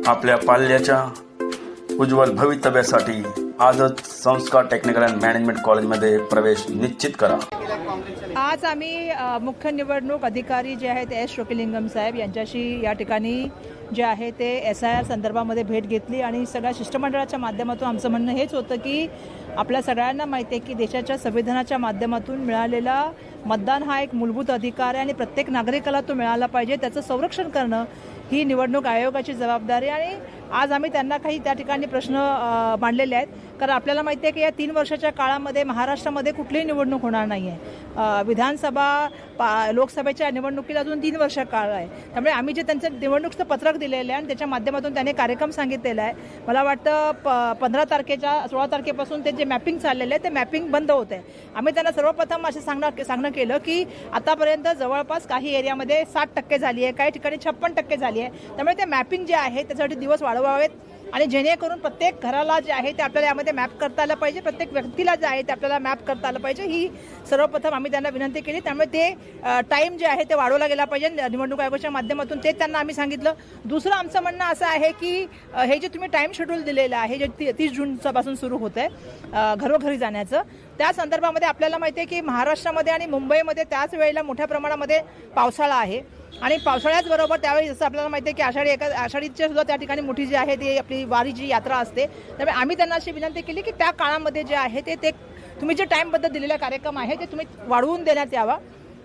आपल्या पाल्याच्या उज्ज्वल भवितव्यासाठी आजच संस्कार टेक्निकल अँड मॅनेजमेंट कॉलेजमध्ये प्रवेश निश्चित करा। आज आम्ही मुख्य निवडणूक अधिकारी जे आहेत एस शोकिलिंगम साहेब यांच्याशी या ठिकाणी जे आहे ते SIR संदर्भामध्ये भेट घेतली आणि सगळ्या शिष्टमंडळाच्या माध्यमातून आमचं म्हणणं हेच होतं की आपल्या सगळ्यांना माहिती आहे की देशाच्या संविधानाच्या माध्यमातून मिळालेला मतदान हा एक मूलभूत अधिकार आहे आणि प्रत्येक नागरिकाला तो मिळाला पाहिजे, त्याचं संरक्षण करणं ही निवडणूक आयोगाची जबाबदारी आणि आज आम्ही त्यांना काही त्या ठिकाणी प्रश्न मांडलेले आहेत। कारण आपल्याला माहिती आहे की या 3 वर्षाच्या काळामध्ये महाराष्ट्रामध्ये कुठलीही निवडणूक होणार नाही आहे। विधानसभा लोकसभेच्या निवडणुकीला अजून 3 वर्ष काळ आहे, त्यामुळे आम्ही जे त्यांचं निवडणुकीचं पत्रक दिलेलं आहे आणि त्याच्या माध्यमातून त्याने कार्यक्रम सांगितलेला आहे, मला वाटतं 15 तारखेच्या 16 तारखेपासून ते जे मॅपिंग चाललेलं आहे ते मॅपिंग बंद होत आहे। आम्ही त्यांना सर्वप्रथम असे सांगणं केलं की आतापर्यंत जवळपास काही एरियामध्ये 60% झाली आहे, काही ठिकाणी 56% झाली आहे, त्यामुळे ते मॅपिंग जे आहे त्याच्यासाठी दिवस वाढवावेत आणि जेणेकरून प्रत्येक घराला जे आहे ते आपल्याला यामध्ये मॅप करता आलं पाहिजे, प्रत्येक व्यक्तीला जे आहे ते आपल्याला मॅप करता आलं पाहिजे, ही सर्वप्रथम आम्ही त्यांना विनंती केली। त्यामुळे ते टाईम जे आहे ते वाढवला गेला पाहिजे निवडणूक आयोगाच्या माध्यमातून, ते त्यांना आम्ही सांगितलं। दुसरं आमचं म्हणणं असं आहे की हे जे तुम्ही टाईम शेड्यूल दिलेलं आहे जे 30 जूनपासून सुरू होतं आहे घरोघरी जाण्याचं, त्या संदर्भामध्ये आपल्याला माहिती आहे की महाराष्ट्रामध्ये आणि मुंबईमध्ये त्याच वेळेला मोठ्या प्रमाणामध्ये पावसाळा आहे आणि पावसाळ्याच बरोबर त्यावेळी जसं आपल्याला माहिती आहे की आषाढीच्या सुद्धा त्या ठिकाणी मोठी जी आहे ती आपली वारीची यात्रा असते, त्यामुळे आम्ही त्यांना अशी विनंती केली की त्या काळामध्ये जे आहे ते तुम्ही जे टाईमबद्ध दिलेला कार्यक्रम आहे ते तुम्ही वाढवून देण्यात यावा।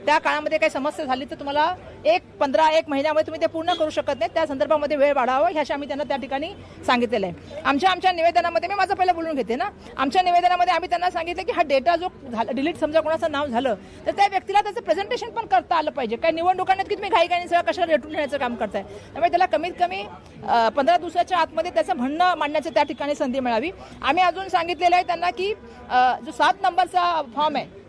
त्या काळामध्ये काही समस्या झाली तर तुम्हाला 1 महिन्यामध्ये तुम्ही ते पूर्ण करू शकत नाही, त्या संदर्भामध्ये वेळ वाढावा ह्याशी आम्ही त्यांना त्या ठिकाणी सांगितलेलं आहे। आमच्या निवेदनामध्ये मी माझं पहिलं बोलून घेते ना, आमच्या निवेदनामध्ये आम्ही त्यांना सांगितलं की हा डेटा जो डिलीट समजा कोणाचं नाव झालं तर त्या व्यक्तीला त्याचं प्रेझेंटेशन पण करता आलं पाहिजे। काही निवडणुकांना की तुम्ही घाईघाईने सगळं कशाला रेटून घेण्याचं काम करताय, त्यामुळे त्याला कमीत कमी 15 दिवसाच्या आतमध्ये त्याचं म्हणणं मांडण्याची त्या ठिकाणी संधी मिळावी। आम्ही अजून सांगितलेलं आहे त्यांना की जो 7 नंबरचा फॉर्म आहे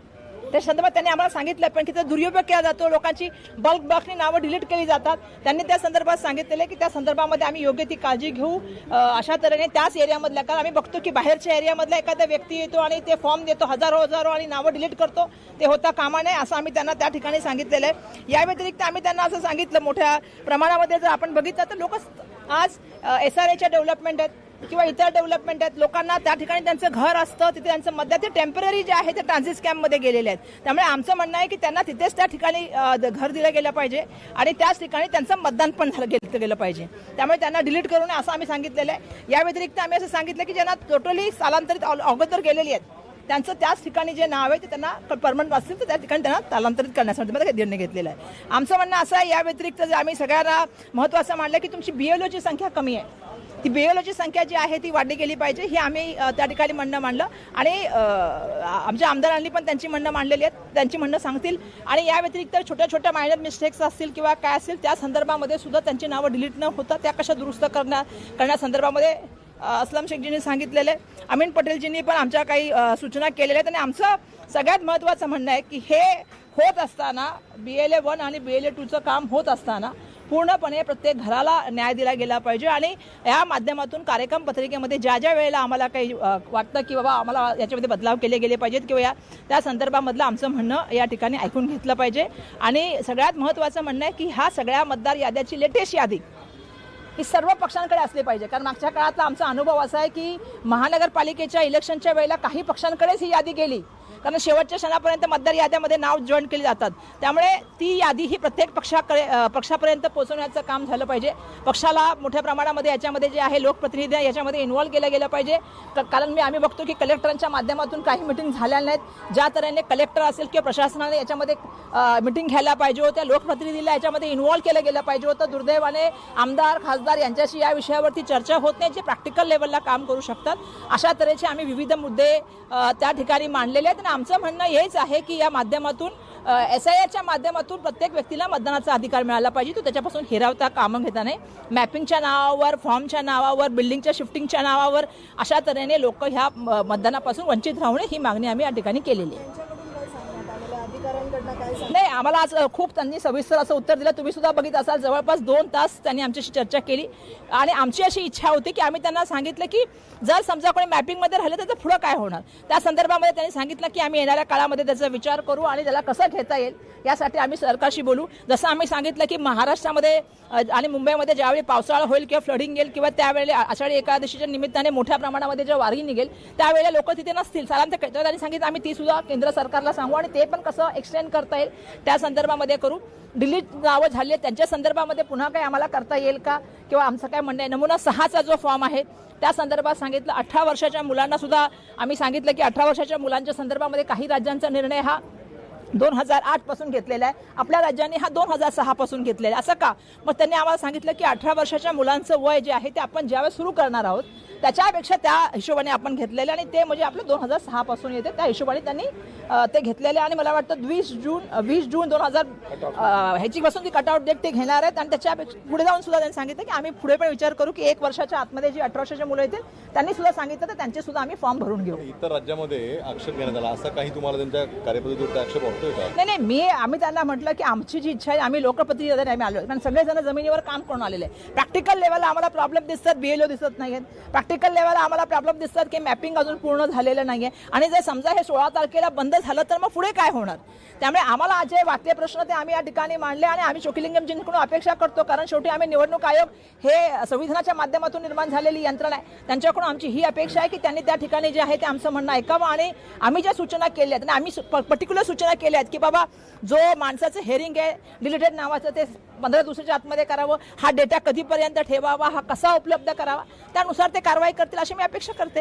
त्या संदर्भात त्यांनी आम्हाला सांगितलं पण की त्याचा दुरुपयोग केला जातो, लोकांची बल्कनी नावं डिलीट केली जातात, त्यांनी त्या संदर्भात सांगितलेलं की त्या संदर्भामध्ये आम्ही योग्य ती काळजी घेऊ अशा तऱ्हेने त्याच एरियामधल्या, कारण आम्ही बघतो की बाहेरच्या एरियामधला एखादा व्यक्ती येतो आणि ते फॉर्म देतो हजारो आणि नावं डिलीट करतो, ते होता कामा नये असं आम्ही त्यांना त्या ठिकाणी सांगितलेलं आहे। या व्यतिरिक्त आम्ही त्यांना असं सांगितलं मोठ्या प्रमाणामध्ये जर आपण बघितलं तर लोक आज SRAच्या डेव्हलपमेंट आहेत किंवा इतर डेव्हलपमेंट आहेत, लोकांना त्या ठिकाणी त्यांचं घर असतं, तिथे त्यांचं मध्य ते टेम्पररी जे आहे ते ट्रान्झिट कॅम्पमध्ये गेलेले आहेत, त्यामुळे आमचं म्हणणं आहे की त्यांना तिथेच त्या ठिकाणी घर दिलं गेलं पाहिजे आणि त्याच ठिकाणी त्यांचं मतदान पण घेतलं गेलं पाहिजे, त्यामुळे त्यांना डिलीट करू नये असं आम्ही सांगितलेलं आहे। या व्यतिरिक्त आम्ही असं सांगितलं की ज्यांना टोटली स्थलांतरित अगोदर गेलेली आहेत त्यांचं त्याच ठिकाणी जे नाव आहे ते त्यांना परमनंट असतील तर त्या ठिकाणी त्यांना स्थलांतरित करण्यासाठी निर्णय घेतलेला आहे। आमचं म्हणणं असं आहे या व्यतिरिक्त आम्ही सगळ्यांना महत्त्वाचं मानलं की तुमची BLOची संख्या कमी आहे, ती BLOची संख्या जी आहे ती वाढली गेली पाहिजे, ही आम्ही त्या ठिकाणी म्हणणं मांडलं आणि आमच्या आमदारांनी पण त्यांची म्हणणं मांडलेली आहेत, त्यांची म्हणणं सांगतील आणि या व्यतिरिक्त छोट्या मायनर मिस्टेक्स असतील किंवा काय असतील त्या संदर्भामध्ये सुद्धा त्यांची नावं डिलीट न होता त्या कशा दुरुस्त करण्यासंदर्भामध्ये असलम शेखजींनी सांगितलेलं आहे, अमीन पटेलजींनी पण आमच्या काही सूचना केलेल्या आहेत आणि आमचं सगळ्यात महत्त्वाचं म्हणणं आहे की हे होत असताना BLA 1 आणि BLA 2चं काम होत असताना पूर्णपणे प्रत्येक घराला न्याय दिला गेला पाहिजे आणि या माध्यमातून कार्यक्रम पत्रिकेमध्ये ज्या वेळेला आम्हाला काही वाटतं की बाबा आम्हाला याच्यामध्ये बदलाव केले गेले पाहिजेत किंवा त्या संदर्भामधलं आमचं म्हणणं या ठिकाणी ऐकून घेतलं पाहिजे आणि सगळ्यात महत्त्वाचं म्हणणं आहे की ह्या सगळ्या मतदार याद्याची लेटेस्ट यादी ही सर्व पक्षांकडे असली पाहिजे, कारण मागच्या काळातला आमचा अनुभव असा आहे की महानगरपालिकेच्या इलेक्शनच्या वेळेला काही पक्षांकडेच ही यादी गेली, कारण शेवटच्या क्षणापर्यंत मतदार याद्यामध्ये नाव जॉईन केली जातात, त्यामुळे ती यादी ही प्रत्येक पक्षापर्यंत पोहोचवण्याचं काम झालं पाहिजे। पक्षाला मोठ्या प्रमाणामध्ये याच्यामध्ये जे आहे लोकप्रतिनिधी याच्यामध्ये इन्व्हॉल्व केलं गेलं पाहिजे, कारण आम्ही बघतो की कलेक्टरांच्या माध्यमातून काही मिटिंग झाल्या नाहीत, ज्या तऱ्हेने कलेक्टर असेल किंवा प्रशासनाने याच्यामध्ये मिटिंग घ्यायला पाहिजे होत्या, लोकप्रतिनिधीला याच्यामध्ये इन्व्हॉल्व केलं गेलं पाहिजे होतं, दुर्दैवाने आमदार खासदार यांच्याशी या विषयावरती चर्चा होत नाही जे प्रॅक्टिकल लेवलला काम करू शकतात, अशा तऱ्हेचे आम्ही विविध मुद्दे त्या ठिकाणी मांडलेले आहेत आणि आमचं म्हणणं हेच आहे की या माध्यमातून SIRच्या माध्यमातून प्रत्येक व्यक्तीला मतदानाचा अधिकार मिळाला पाहिजे, तो त्याच्यापासून हेरावता कामं घेता नाही, मॅपिंगच्या नावावर फॉर्मच्या नावावर बिल्डिंगच्या शिफ्टिंगच्या नावावर अशा तऱ्हेने लोक ह्या मतदानापासून वंचित राहू नये ही मागणी आम्ही या ठिकाणी केलेली आहे। नाही, आम्हाला आज खूप त्यांनी सविस्तर असं उत्तर दिलं. तुम्ही सुद्धा बघित असाल, जवळपास 2 तास त्यांनी आमच्याशी चर्चा केली आणि आमची अशी इच्छा होती की आम्ही त्यांना सांगितलं की जर समजा कोणी मॅपिंगमध्ये राहिलं तर त्याचं पुढं काय होणार, त्या संदर्भामध्ये त्यांनी सांगितलं की आम्ही येणाऱ्या काळामध्ये त्याचा विचार करू आणि त्याला कसं घेता येईल यासाठी आम्ही सरकारशी बोलू. जसं आम्ही सांगितलं की महाराष्ट्रामध्ये आणि मुंबईमध्ये ज्यावेळी पावसाळा होईल किंवा फ्लडिंग येईल किंवा त्यावेळी आषाढी एकादशीच्या निमित्ताने मोठ्या प्रमाणामध्ये जेव्हा वारी निघेल त्यावेळेला लोक तिथे नसतील, साधारणतः त्यांनी सांगितलं आम्ही ती सुद्धा केंद्र सरकारला सांगू आणि ते पण कसं एक्सटेंड करता येईल त्या संदर्भामध्ये करू. डिलीट नावं झाली आहेत त्यांच्या संदर्भामध्ये पुन्हा काही आम्हाला करता येईल का किंवा आमचं काय म्हणणं आहे. नमुना 6चा जो फॉर्म आहे त्या संदर्भात सांगितलं. 18 वर्षाच्या मुलांना सुद्धा आम्ही सांगितलं की 18 वर्षाच्या मुलांच्या संदर्भामध्ये काही राज्यांचा निर्णय हा 2008 पासून घेतलेला आहे, आपल्या राज्यांनी हा 2006 पासून घेतलेला आहे. असं का? मग त्यांनी आम्हाला सांगितलं की 18 वर्षाच्या मुलांचं वय जे आहे ते आपण ज्यावेळेस सुरू करणार आहोत त्याच्यापेक्षा त्या हिशोबाने आपण घेतलेलं आणि ते म्हणजे आपलं 2006 पासून येते त्या हिशोबाने त्यांनी ते घेतलेले आणि मला वाटतं 20 जून 2000 ह्याचीपासून ती कटआउट डेट ते घेणार आहेत आणि त्याच्यापेक्षा पुढे जाऊन सुद्धा त्यांनी सांगितलं की आम्ही पुढे पण विचार करू की 1 वर्षाच्या आतमध्ये जी 18 वर्षाच्या मुलं येतील त्यांनी सुद्धा सांगितलं तर त्यांचे सुद्धा आम्ही फॉर्म भरून घेऊ. इतर राज्यामध्ये आक्षेप घेण्यात आला असं काही तुम्हाला त्यांच्या कार्यपद्धतीवर आक्षेप वाटतोय का? नाही, आम्ही त्यांना म्हटलं की आमची जी इच्छा आहे आम्ही लोकप्रतिनिधी आम्ही आलो कारण सगळेजण जमिनीवर काम करून आलेले आहे. प्रॅक्टिकल लेवलला आम्हाला प्रॉब्लेम दिसतात, BLO दिसत नाहीयेत. प्रॅक्टिकल लेवलला आम्हाला प्रॉब्लेम दिसतात की मॅपिंग अजून पूर्ण झालेलं नाहीये आणि जर समजा हे 16 तारखेला बंद झालं तर मग पुढे काय होणार. त्यामुळे आम्हाला आज जे वाटते प्रश्न ते आम्ही या ठिकाणी मांडले आणि आम्ही शोकिलिंगमजींकडून अपेक्षा करतो कारण शेवटी आम्ही निवडणूक आयोग हे संविधानाच्या माध्यमातून निर्माण झालेली यंत्रणा आहे, त्यांच्याकडून आमची ही अपेक्षा आहे की त्यांनी त्या ठिकाणी जे आहे ते आमचं म्हणणं ऐकावं आणि आम्ही ज्या सूचना केल्या आहेत आणि आम्ही पर्टिक्युलर सूचना केल्या आहेत की बाबा जो माणसाचं हेरिंग आहे डिलिटेड नावाचं ते 15 दिवसाच्या आतमध्ये करावं, हा डेटा कधीपर्यंत ठेवावा, हा कसा उपलब्ध करावा, त्यानुसार ते कारवाई करतील अशी मी अपेक्षा करते.